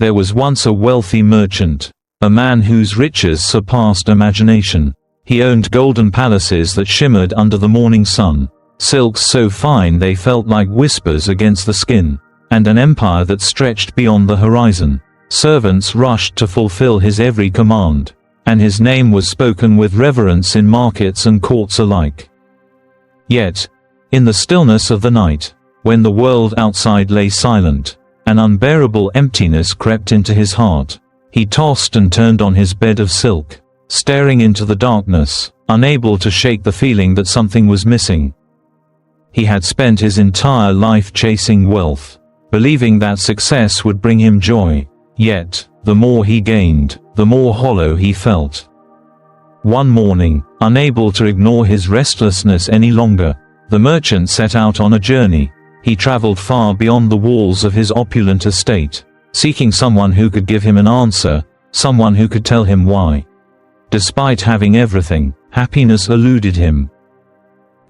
There was once a wealthy merchant, a man whose riches surpassed imagination. He owned golden palaces that shimmered under the morning sun, silks so fine they felt like whispers against the skin, and an empire that stretched beyond the horizon. Servants rushed to fulfill his every command, and his name was spoken with reverence in markets and courts alike. Yet, in the stillness of the night, when the world outside lay silent, an unbearable emptiness crept into his heart. He tossed and turned on his bed of silk, staring into the darkness, unable to shake the feeling that something was missing. He had spent his entire life chasing wealth, believing that success would bring him joy. Yet, the more he gained, the more hollow he felt. One morning, unable to ignore his restlessness any longer, the merchant set out on a journey. He traveled far beyond the walls of his opulent estate, seeking someone who could give him an answer, someone who could tell him why. Despite having everything, happiness eluded him.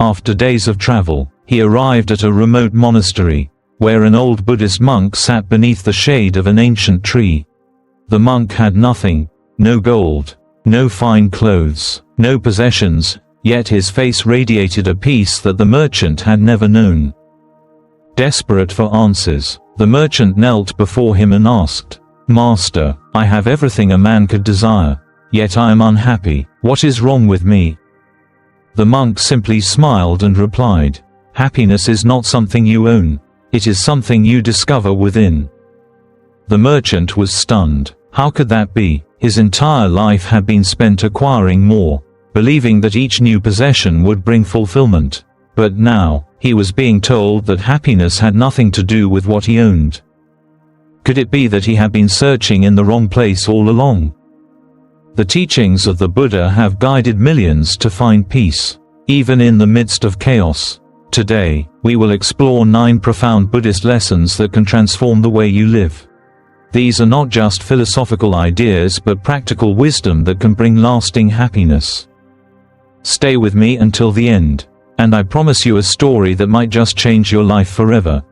After days of travel, he arrived at a remote monastery, where an old Buddhist monk sat beneath the shade of an ancient tree. The monk had nothing, no gold, no fine clothes, no possessions, yet his face radiated a peace that the merchant had never known. Desperate for answers, the merchant knelt before him and asked, "Master, I have everything a man could desire, yet I am unhappy. What is wrong with me?" The monk simply smiled and replied, "Happiness is not something you own, it is something you discover within." The merchant was stunned. How could that be? His entire life had been spent acquiring more, believing that each new possession would bring fulfillment. But now, he was being told that happiness had nothing to do with what he owned. Could it be that he had been searching in the wrong place all along? The teachings of the Buddha have guided millions to find peace, even in the midst of chaos. Today, we will explore 9 profound Buddhist lessons that can transform the way you live. These are not just philosophical ideas but practical wisdom that can bring lasting happiness. Stay with me until the end, and I promise you a story that might just change your life forever.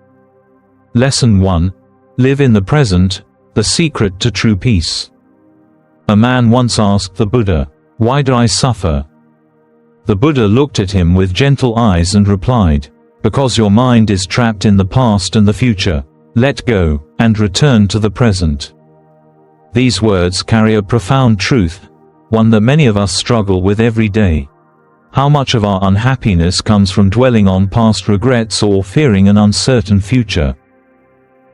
Lesson 1. Live in the present, the secret to true peace. A man once asked the Buddha, "Why do I suffer?" The Buddha looked at him with gentle eyes and replied, "Because your mind is trapped in the past and the future. Let go, and return to the present." These words carry a profound truth, one that many of us struggle with every day. How much of our unhappiness comes from dwelling on past regrets or fearing an uncertain future?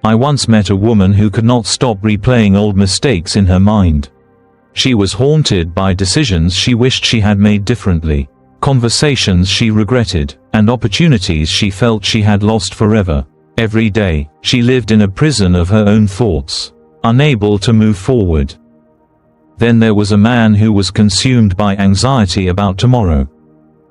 I once met a woman who could not stop replaying old mistakes in her mind. She was haunted by decisions she wished she had made differently, conversations she regretted, and opportunities she felt she had lost forever. Every day, she lived in a prison of her own thoughts, unable to move forward. Then there was a man who was consumed by anxiety about tomorrow.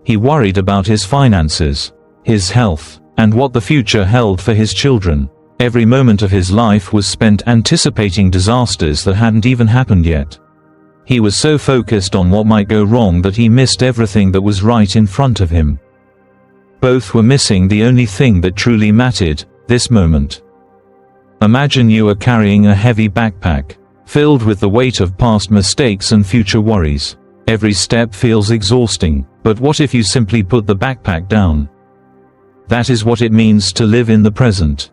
He worried about his finances, his health, and what the future held for his children. Every moment of his life was spent anticipating disasters that hadn't even happened yet. He was so focused on what might go wrong that he missed everything that was right in front of him. Both were missing the only thing that truly mattered, this moment. Imagine you are carrying a heavy backpack, filled with the weight of past mistakes and future worries. Every step feels exhausting, but what if you simply put the backpack down? That is what it means to live in the present.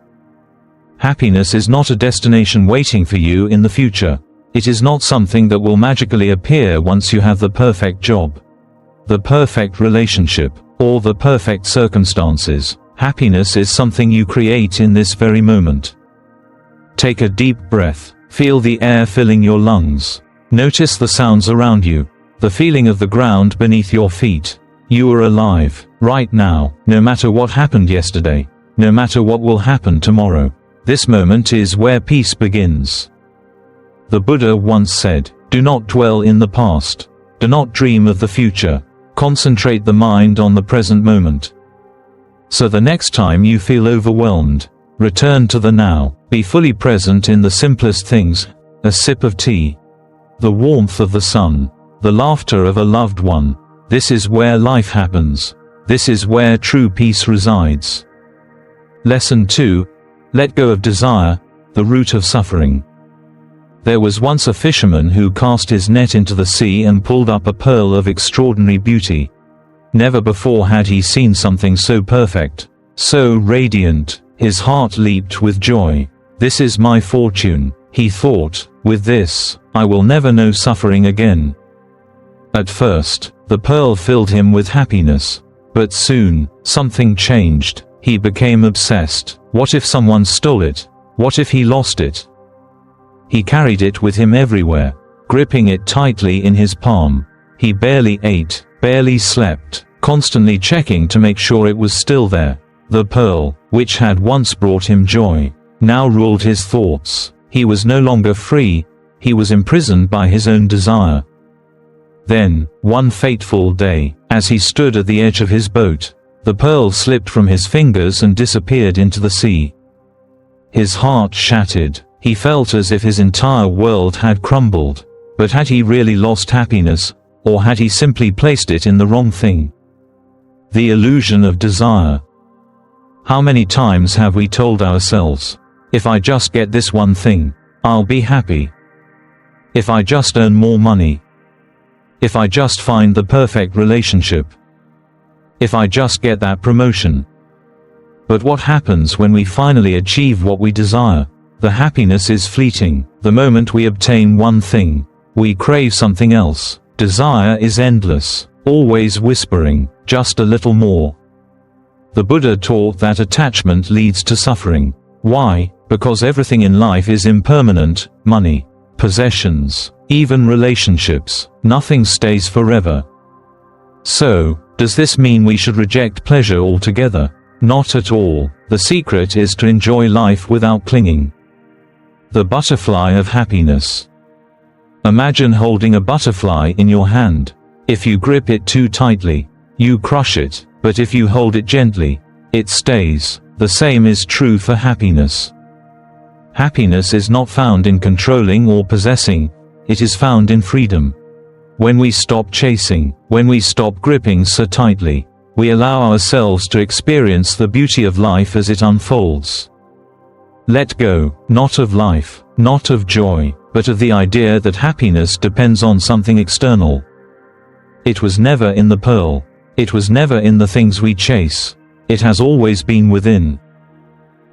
Happiness is not a destination waiting for you in the future. It is not something that will magically appear once you have the perfect job, the perfect relationship, or the perfect circumstances. Happiness is something you create in this very moment. Take a deep breath. Feel the air filling your lungs. Notice the sounds around you, the feeling of the ground beneath your feet. You are alive, right now, no matter what happened yesterday, no matter what will happen tomorrow. This moment is where peace begins. The Buddha once said, "Do not dwell in the past. Do not dream of the future. Concentrate the mind on the present moment." So the next time you feel overwhelmed, return to the now. Be fully present in the simplest things: a sip of tea, the warmth of the sun, the laughter of a loved one. This is where life happens. This is where true peace resides. Lesson 2. Let go of desire, the root of suffering. There was once a fisherman who cast his net into the sea and pulled up a pearl of extraordinary beauty. Never before had he seen something so perfect, so radiant. His heart leaped with joy. "This is my fortune," he thought. "With this, I will never know suffering again." At first, the pearl filled him with happiness. But soon, something changed. He became obsessed. What if someone stole it? What if he lost it? He carried it with him everywhere, gripping it tightly in his palm. He barely ate, barely slept, constantly checking to make sure it was still there. The pearl, which had once brought him joy, now ruled his thoughts. He was no longer free, he was imprisoned by his own desire. Then, one fateful day, as he stood at the edge of his boat, the pearl slipped from his fingers and disappeared into the sea. His heart shattered. He felt as if his entire world had crumbled. But had he really lost happiness, or had he simply placed it in the wrong thing? The illusion of desire. How many times have we told ourselves, "If I just get this one thing, I'll be happy. If I just earn more money. If I just find the perfect relationship. If I just get that promotion." But what happens when we finally achieve what we desire? The happiness is fleeting. The moment we obtain one thing, we crave something else. Desire is endless, always whispering, "Just a little more." The Buddha taught that attachment leads to suffering. Why? Because everything in life is impermanent: money, possessions, even relationships. Nothing stays forever. So, does this mean we should reject pleasure altogether? Not at all. The secret is to enjoy life without clinging. The butterfly of happiness. Imagine holding a butterfly in your hand. If you grip it too tightly, you crush it, but if you hold it gently, it stays. The same is true for happiness. Happiness is not found in controlling or possessing, it is found in freedom. When we stop chasing, when we stop gripping so tightly, we allow ourselves to experience the beauty of life as it unfolds. Let go, not of life, not of joy, but of the idea that happiness depends on something external. It was never in the pearl. It was never in the things we chase. It has always been within.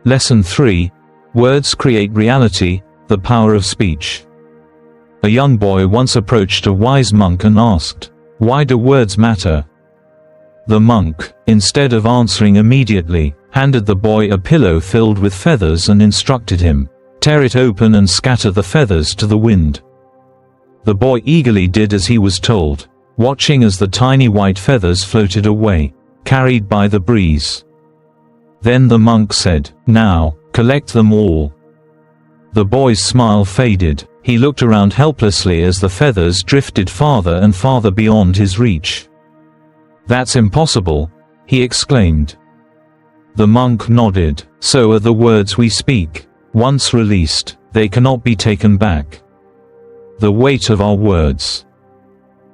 Lesson 3. Words create reality, the power of speech. A young boy once approached a wise monk and asked, "Why do words matter?" The monk, instead of answering immediately, handed the boy a pillow filled with feathers and instructed him, "Tear it open and scatter the feathers to the wind." The boy eagerly did as he was told, watching as the tiny white feathers floated away, carried by the breeze. Then the monk said, "Now, collect them all." The boy's smile faded. He looked around helplessly as the feathers drifted farther and farther beyond his reach. "That's impossible," he exclaimed. The monk nodded. So are the words we speak. Once released, they cannot be taken back. The weight of our words.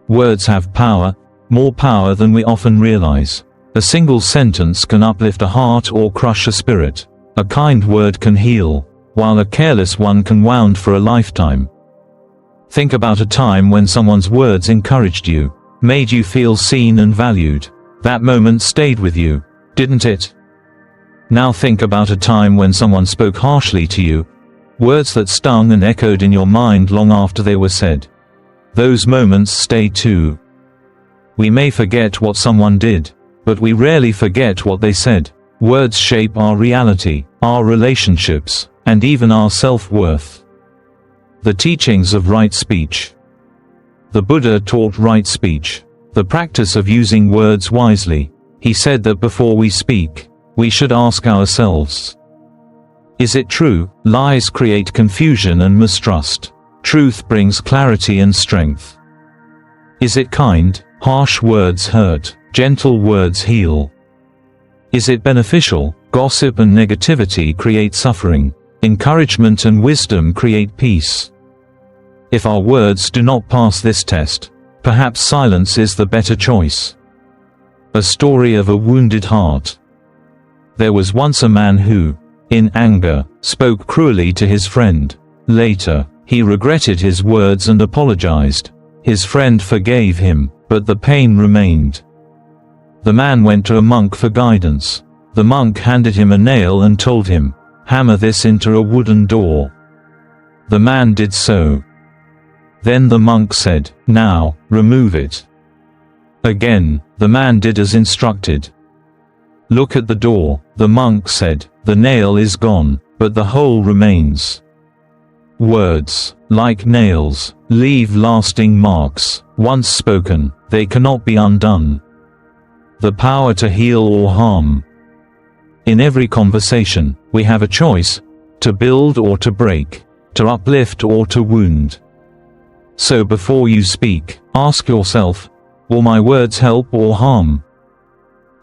Words have power, more power than we often realize. A single sentence can uplift a heart or crush a spirit. A kind word can heal, while a careless one can wound for a lifetime. Think about a time when someone's words encouraged you, made you feel seen and valued. That moment stayed with you, didn't it? Now think about a time when someone spoke harshly to you, words that stung and echoed in your mind long after they were said. Those moments stay too. We may forget what someone did, but we rarely forget what they said. Words shape our reality, our relationships, and even our self-worth. The teachings of right speech. The Buddha taught right speech, the practice of using words wisely. He said that before we speak, we should ask ourselves, is it true? Lies create confusion and mistrust. Truth brings clarity and strength. Is it kind? Harsh words hurt, gentle words heal. Is it beneficial? Gossip and negativity create suffering. Encouragement and wisdom create peace. If our words do not pass this test, perhaps silence is the better choice. A story of a wounded heart. There was once a man who, in anger, spoke cruelly to his friend. Later, He regretted his words and apologized. His friend forgave him, but the pain remained. The man went to a monk for guidance. The monk handed him a nail and told him, "Hammer this into a wooden door." The man did so. Then the monk said, "Now, remove it." Again, the man did as instructed. "Look at the door," the monk said. "The nail is gone, but the hole remains." Words, like nails, leave lasting marks. Once spoken, they cannot be undone. The power to heal or harm. In every conversation, we have a choice: to build or to break, to uplift or to wound. So before you speak, ask yourself, will my words help or harm?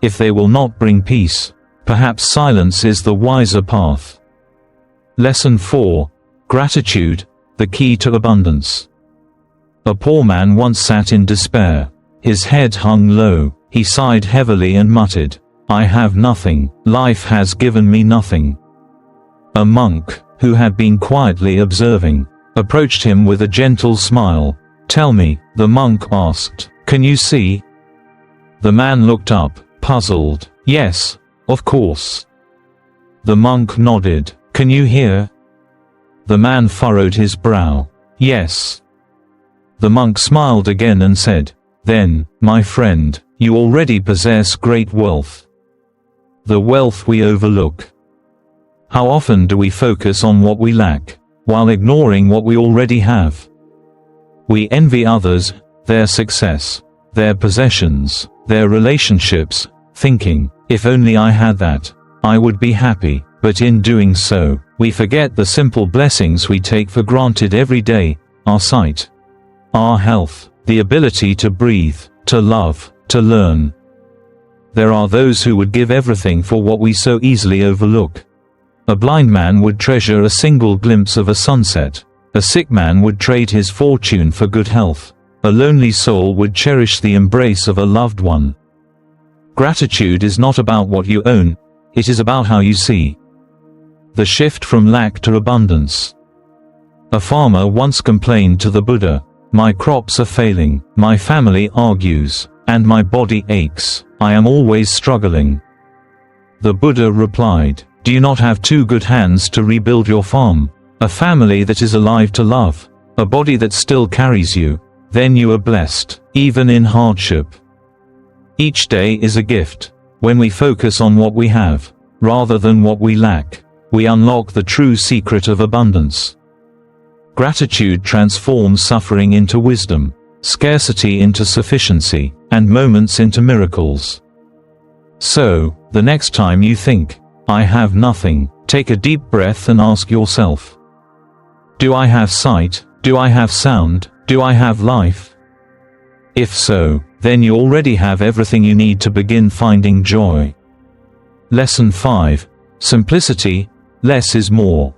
If they will not bring peace, perhaps silence is the wiser path. Lesson 4. Gratitude, the key to abundance. A poor man once sat in despair. His head hung low, he sighed heavily and muttered, "I have nothing, life has given me nothing." A monk, who had been quietly observing, approached him with a gentle smile. "Tell me," the monk asked, "can you see?" The man looked up, puzzled. "Yes, of course." The monk nodded. "Can you hear?" The man furrowed his brow. "Yes." The monk smiled again and said, "Then, my friend, you already possess great wealth. The wealth we overlook. How often do we focus on what we lack, while ignoring what we already have? We envy others, their success, their possessions, their relationships, thinking, if only I had that, I would be happy. But in doing so, we forget the simple blessings we take for granted every day: our sight, our health, the ability to breathe, to love, to learn. There are those who would give everything for what we so easily overlook. A blind man would treasure a single glimpse of a sunset. A sick man would trade his fortune for good health. A lonely soul would cherish the embrace of a loved one. Gratitude is not about what you own, it is about how you see. The shift from lack to abundance. A farmer once complained to the Buddha, "My crops are failing, my family argues, and my body aches. I am always struggling." The Buddha replied, "Do you not have two good hands to rebuild your farm? A family that is alive to love, a body that still carries you? Then you are blessed, even in hardship." Each day is a gift. When we focus on what we have, rather than what we lack, we unlock the true secret of abundance. Gratitude transforms suffering into wisdom, scarcity into sufficiency, and moments into miracles. So, the next time you think, "I have nothing," take a deep breath and ask yourself, do I have sight? Do I have sound? Do I have life? If so, then you already have everything you need to begin finding joy. Lesson 5. Simplicity, less is more.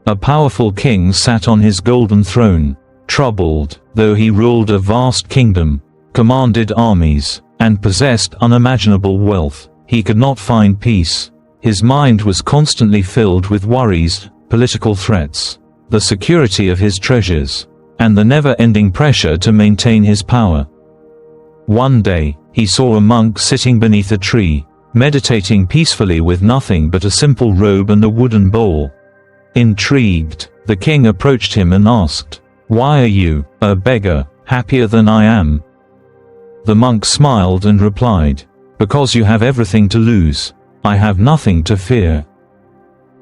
A powerful king sat on his golden throne, troubled, though he ruled a vast kingdom, commanded armies, and possessed unimaginable wealth. He could not find peace. His mind was constantly filled with worries, political threats, the security of his treasures, and the never-ending pressure to maintain his power. One day, he saw a monk sitting beneath a tree, meditating peacefully with nothing but a simple robe and a wooden bowl. Intrigued, the king approached him and asked, "Why are you, a beggar, happier than I am?" The monk smiled and replied, "Because you have everything to lose, I have nothing to fear."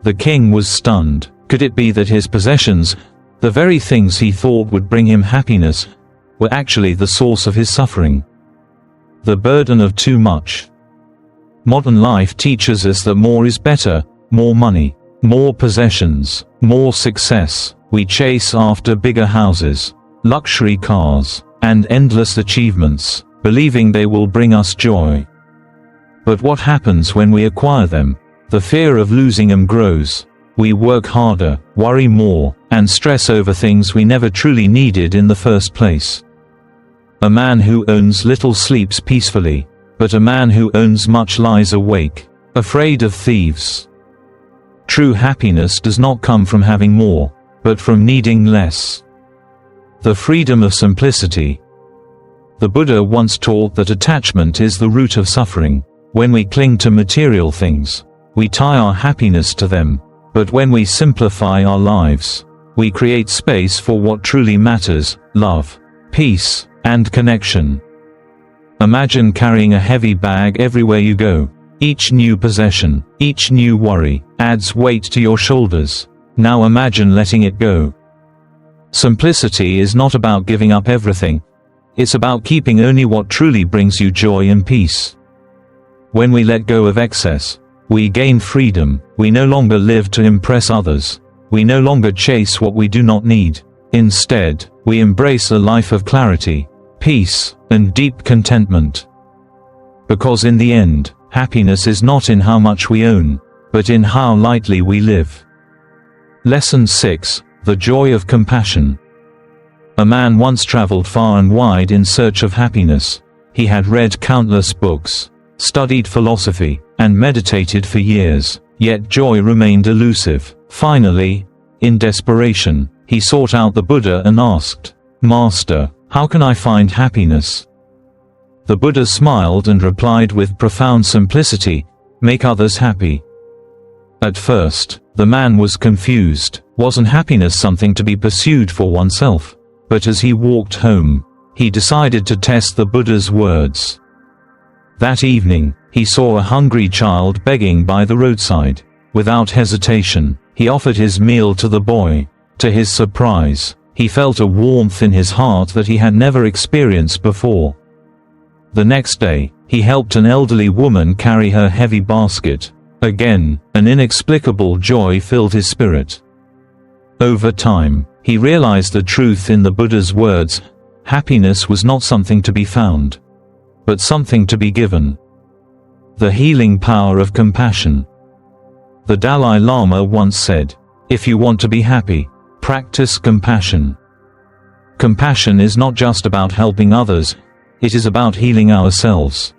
The king was stunned. Could it be that his possessions, the very things he thought would bring him happiness, were actually the source of his suffering? The burden of too much. Modern life teaches us that more is better: more money, more possessions, more success. We chase after bigger houses, luxury cars, and endless achievements, believing they will bring us joy. But what happens when we acquire them? The fear of losing them grows. We work harder, worry more, and stress over things we never truly needed in the first place. A man who owns little sleeps peacefully, but a man who owns much lies awake, afraid of thieves. True happiness does not come from having more, but from needing less. The freedom of simplicity. The Buddha once taught that attachment is the root of suffering. When we cling to material things, we tie our happiness to them. But when we simplify our lives, we create space for what truly matters: love, peace, and connection. Imagine carrying a heavy bag everywhere you go. Each new possession, each new worry, adds weight to your shoulders. Now imagine letting it go. Simplicity is not about giving up everything. It's about keeping only what truly brings you joy and peace. When we let go of excess, we gain freedom. We no longer live to impress others. We no longer chase what we do not need. Instead, we embrace a life of clarity, peace, and deep contentment. Because in the end, happiness is not in how much we own, but in how lightly we live. Lesson 6: The Joy of Compassion. A man once traveled far and wide in search of happiness. He had read countless books, studied philosophy, and meditated for years, yet joy remained elusive. Finally, in desperation, he sought out the Buddha and asked, "Master, how can I find happiness?" The Buddha smiled and replied with profound simplicity, "Make others happy." At first, the man was confused. Wasn't happiness something to be pursued for oneself? But as he walked home, he decided to test the Buddha's words. That evening, he saw a hungry child begging by the roadside. Without hesitation, he offered his meal to the boy. To his surprise, he felt a warmth in his heart that he had never experienced before. The next day, he helped an elderly woman carry her heavy basket. Again, an inexplicable joy filled his spirit. Over time, he realized the truth in the Buddha's words: happiness was not something to be found, but something to be given. The healing power of compassion. The Dalai Lama once said, "If you want to be happy, practice compassion." Compassion is not just about helping others, it is about healing ourselves.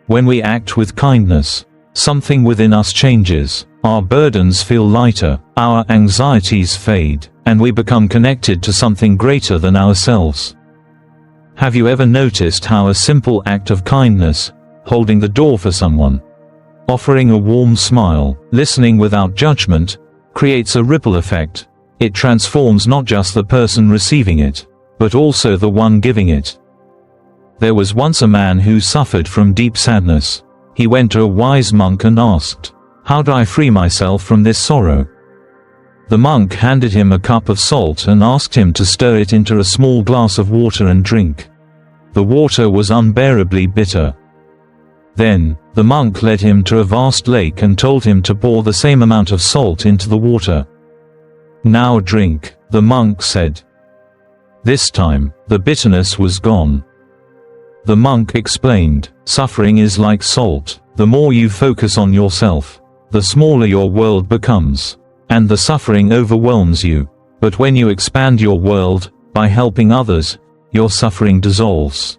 When we act with kindness, something within us changes. Our burdens feel lighter, our anxieties fade, and we become connected to something greater than ourselves. Have you ever noticed how a simple act of kindness, holding the door for someone, offering a warm smile, listening without judgment, creates a ripple effect? It transforms not just the person receiving it, but also the one giving it. There was once a man who suffered from deep sadness. He went to a wise monk and asked, "How do I free myself from this sorrow?" The monk handed him a cup of salt and asked him to stir it into a small glass of water and drink. The water was unbearably bitter. Then, the monk led him to a vast lake and told him to pour the same amount of salt into the water. "Now drink," the monk said. This time, the bitterness was gone. The monk explained, "Suffering is like salt. The more you focus on yourself, the smaller your world becomes, and the suffering overwhelms you. But when you expand your world, by helping others, your suffering dissolves.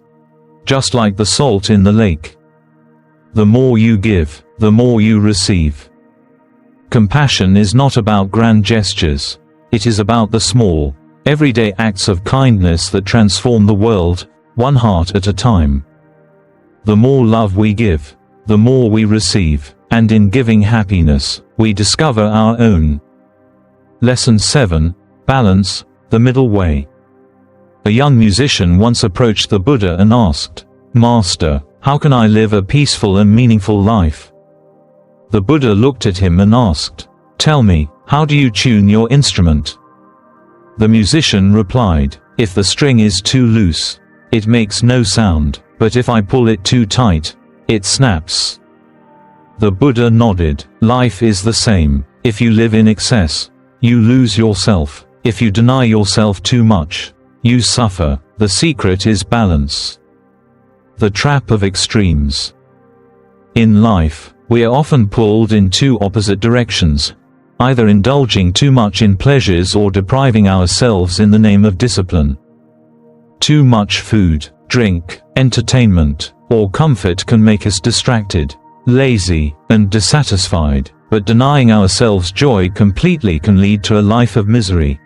Just like the salt in the lake. The more you give, the more you receive." Compassion is not about grand gestures. It is about the small, everyday acts of kindness that transform the world, one heart at a time. The more love we give, the more we receive, and in giving happiness, we discover our own. Lesson 7: Balance, the Middle Way. A young musician once approached the Buddha and asked, "Master, how can I live a peaceful and meaningful life?" The Buddha looked at him and asked, "Tell me, how do you tune your instrument?" The musician replied, "If the string is too loose, it makes no sound, but if I pull it too tight, it snaps." The Buddha nodded. Life is the same. If you live in excess, you lose yourself. If you deny yourself too much, you suffer. The secret is balance. The trap of extremes. In life, we are often pulled in two opposite directions, either indulging too much in pleasures or depriving ourselves in the name of discipline. Too much food, drink, entertainment, or comfort can make us distracted, lazy, and dissatisfied, but denying ourselves joy completely can lead to a life of misery.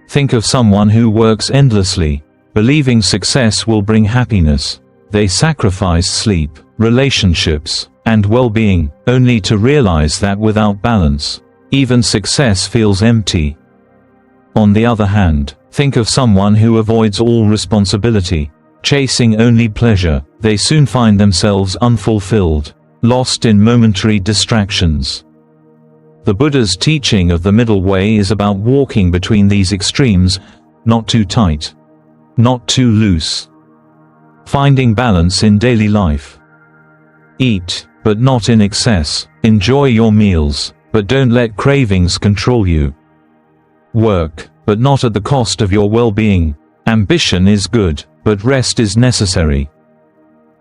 Think of someone who works endlessly, believing success will bring happiness. They sacrifice sleep, relationships, and well-being, only to realize that without balance, even success feels empty. On the other hand, think of someone who avoids all responsibility, chasing only pleasure. They soon find themselves unfulfilled, lost in momentary distractions. The Buddha's teaching of the middle way is about walking between these extremes, not too tight, not too loose. Finding balance in daily life. Eat, but not in excess. Enjoy your meals, but don't let cravings control you. Work, but not at the cost of your well-being. Ambition is good, but rest is necessary.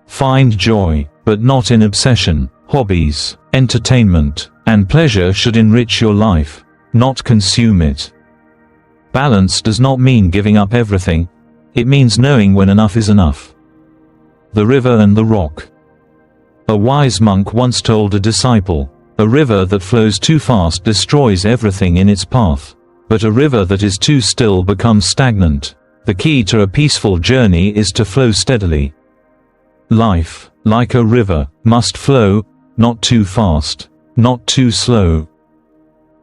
Find joy, but not in obsession. Hobbies, entertainment, and pleasure should enrich your life, not consume it. Balance does not mean giving up everything. It means knowing when enough is enough. The river and the rock. A wise monk once told a disciple, "A river that flows too fast destroys everything in its path, but a river that is too still becomes stagnant. The key to a peaceful journey is to flow steadily." Life, like a river, must flow, not too fast, not too slow.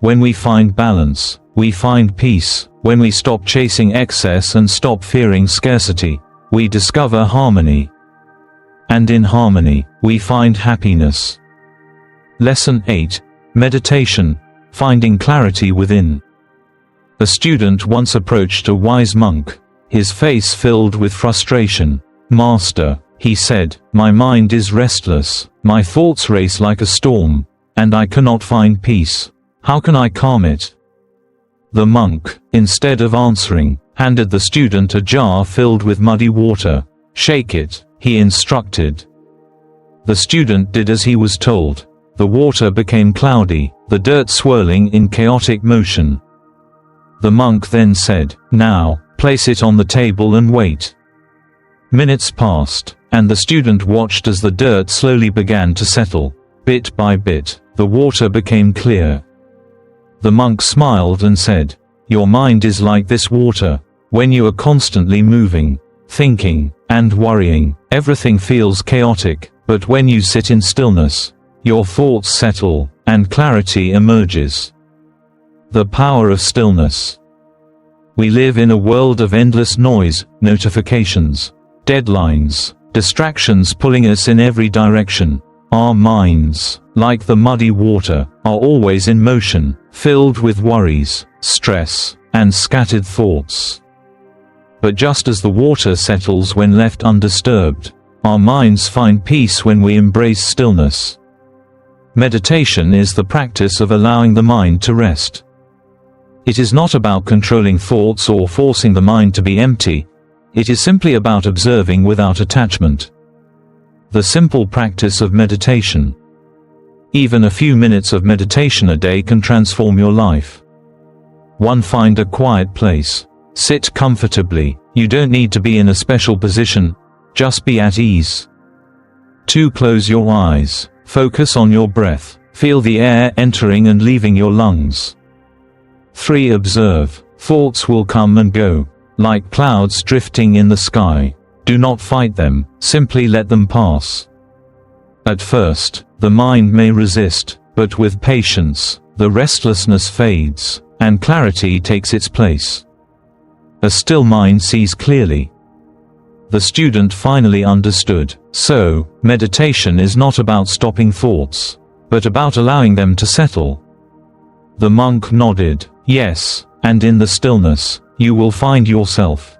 When we find balance, we find peace. When we stop chasing excess and stop fearing scarcity, we discover harmony. And in harmony, we find happiness. Lesson 8. Meditation, finding clarity within. A student once approached a wise monk, his face filled with frustration. "Master," he said, "my mind is restless, my thoughts race like a storm, and I cannot find peace. How can I calm it?" The monk, instead of answering, handed the student a jar filled with muddy water. "Shake it," he instructed. The student did as he was told. The water became cloudy, the dirt swirling in chaotic motion. The monk then said, "Now, place it on the table and wait." Minutes passed, and the student watched as the dirt slowly began to settle. Bit by bit, the water became clear. The monk smiled and said, "Your mind is like this water. When you are constantly moving, thinking, and worrying, everything feels chaotic, but when you sit in stillness, your thoughts settle, and clarity emerges." The power of stillness. We live in a world of endless noise, notifications, deadlines, distractions pulling us in every direction. Our minds, like the muddy water, are always in motion, filled with worries, stress, and scattered thoughts. But just as the water settles when left undisturbed, our minds find peace when we embrace stillness. Meditation is the practice of allowing the mind to rest. It is not about controlling thoughts or forcing the mind to be empty. It is simply about observing without attachment. The simple practice of meditation. Even a few minutes of meditation a day can transform your life. 1. Find a quiet place. Sit comfortably. You don't need to be in a special position, just be at ease. 2. Close your eyes. Focus on your breath. Feel the air entering and leaving your lungs. 3. Observe. Thoughts will come and go, like clouds drifting in the sky. Do not fight them, simply let them pass. At first, the mind may resist, but with patience, the restlessness fades, and clarity takes its place. A still mind sees clearly. The student finally understood. So, meditation is not about stopping thoughts, but about allowing them to settle. The monk nodded, "Yes, and in the stillness, you will find yourself."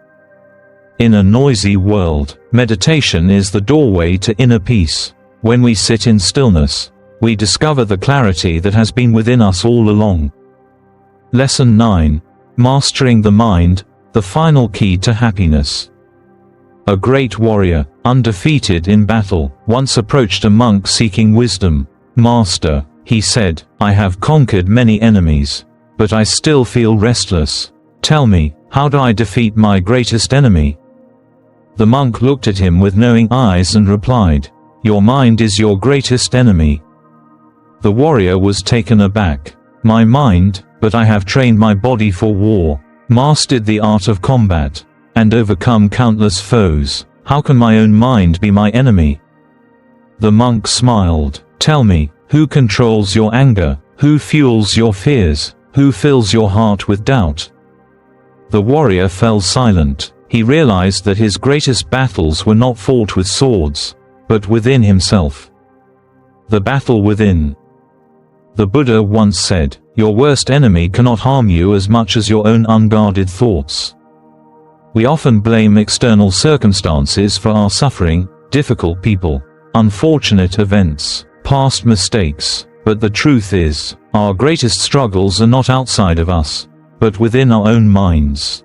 In a noisy world, meditation is the doorway to inner peace. When we sit in stillness, we discover the clarity that has been within us all along. Lesson 9. Mastering the mind, the final key to happiness. A great warrior, undefeated in battle, once approached a monk seeking wisdom. "Master," he said, "I have conquered many enemies, but I still feel restless. Tell me, how do I defeat my greatest enemy?" The monk looked at him with knowing eyes and replied, "Your mind is your greatest enemy." The warrior was taken aback. "My mind, but I have trained my body for war. mastered the art of combat, and overcome countless foes. How can my own mind be my enemy?" The monk smiled. "Tell me, who controls your anger? Who fuels your fears? Who fills your heart with doubt?" The warrior fell silent. He realized that his greatest battles were not fought with swords, but within himself. The battle within. The Buddha once said, "Your worst enemy cannot harm you as much as your own unguarded thoughts." We often blame external circumstances for our suffering, difficult people, unfortunate events, past mistakes, but the truth is, our greatest struggles are not outside of us, but within our own minds.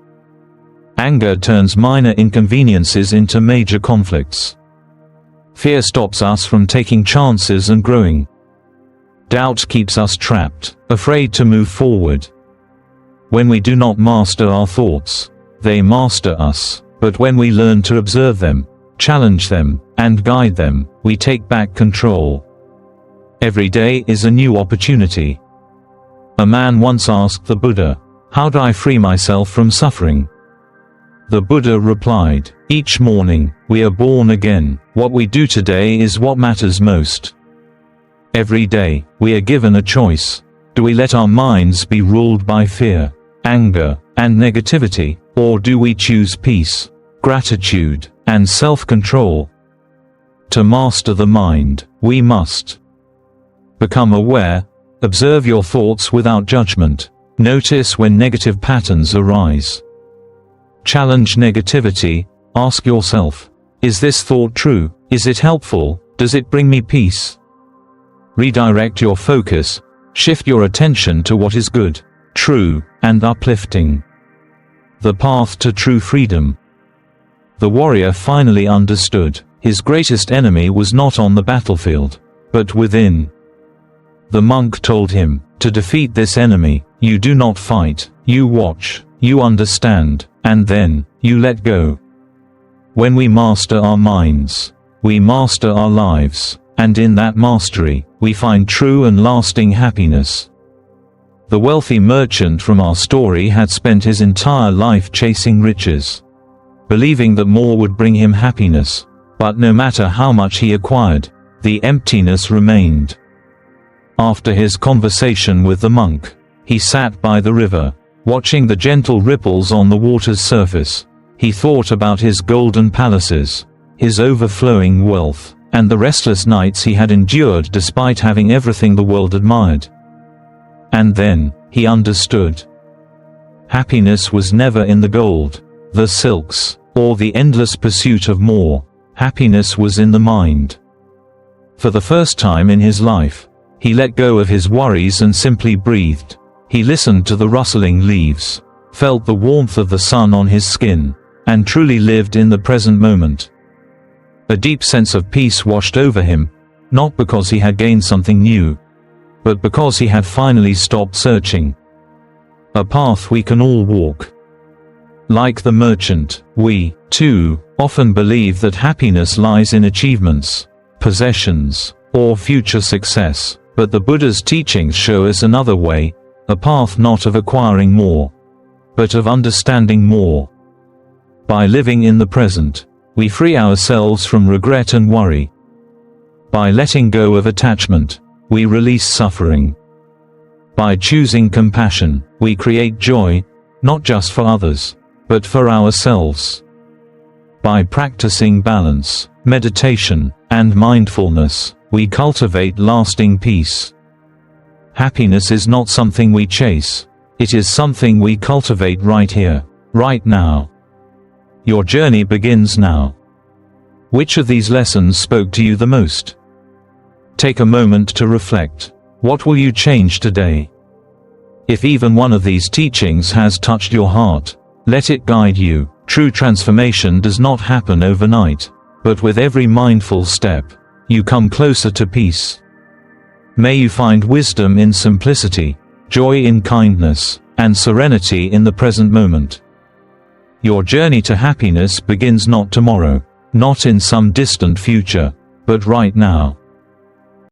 Anger turns minor inconveniences into major conflicts. Fear stops us from taking chances and growing. Doubt keeps us trapped, afraid to move forward. When we do not master our thoughts, they master us, but when we learn to observe them, challenge them, and guide them, we take back control. Every day is a new opportunity. A man once asked the Buddha, "How do I free myself from suffering?" The Buddha replied, "Each morning, we are born again. What we do today is what matters most. Every day, we are given a choice. Do we let our minds be ruled by fear, anger, and negativity, or do we choose peace, gratitude, and self-control? To master the mind, we must become aware, observe your thoughts without judgment, notice when negative patterns arise. Challenge negativity, ask yourself, is this thought true? Is it helpful? Does it bring me peace? Redirect your focus, shift your attention to what is good, true, and uplifting. The path to true freedom. The warrior finally understood, his greatest enemy was not on the battlefield, but within. The monk told him, to defeat this enemy, you do not fight, you watch, you understand, and then, you let go. When we master our minds, we master our lives, and in that mastery, we find true and lasting happiness. The wealthy merchant from our story had spent his entire life chasing riches, believing that more would bring him happiness, but no matter how much he acquired, the emptiness remained. After his conversation with the monk, he sat by the river, watching the gentle ripples on the water's surface. He thought about his golden palaces, his overflowing wealth, and the restless nights he had endured despite having everything the world admired. And then, he understood. Happiness was never in the gold, the silks, or the endless pursuit of more. Happiness was in the mind. For the first time in his life, he let go of his worries and simply breathed. He listened to the rustling leaves, felt the warmth of the sun on his skin, and truly lived in the present moment. A deep sense of peace washed over him, not because he had gained something new, but because he had finally stopped searching. A path we can all walk. Like the merchant, we, too, often believe that happiness lies in achievements, possessions, or future success, but the Buddha's teachings show us another way, a path not of acquiring more, but of understanding more. By living in the present, we free ourselves from regret and worry. By letting go of attachment, we release suffering. By choosing compassion, we create joy, not just for others, but for ourselves. By practicing balance, meditation, and mindfulness, we cultivate lasting peace. Happiness is not something we chase, it is something we cultivate right here, right now. Your journey begins now. Which of these lessons spoke to you the most? Take a moment to reflect. What will you change today? If even one of these teachings has touched your heart, let it guide you. True transformation does not happen overnight, but with every mindful step, you come closer to peace. May you find wisdom in simplicity, joy in kindness, and serenity in the present moment. Your journey to happiness begins not tomorrow, not in some distant future, but right now.